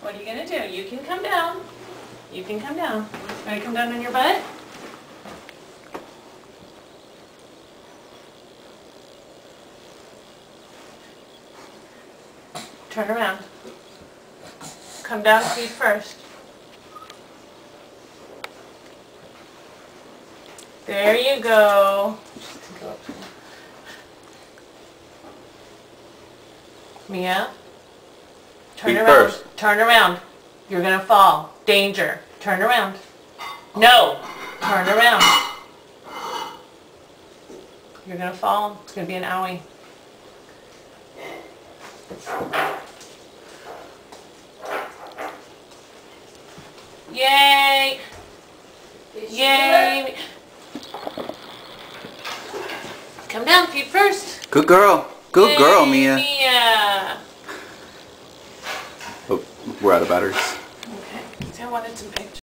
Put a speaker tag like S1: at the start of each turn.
S1: What are you going to do? You can come down. You can come down. Want to come down on your butt? Turn around. Come down feet first. There you go. Mia, turn
S2: Feet
S1: around.
S2: first.
S1: Turn around. You're gonna fall. Danger. Turn around. No. Turn around. You're gonna fall. It's gonna be an owie. Yay! Yay! Come down, feet first.
S2: Good girl. Good girl,
S1: Yay,
S2: Mia.
S1: Mia.
S2: Oh, we're out of batteries.
S1: Okay. See, I wanted some pictures.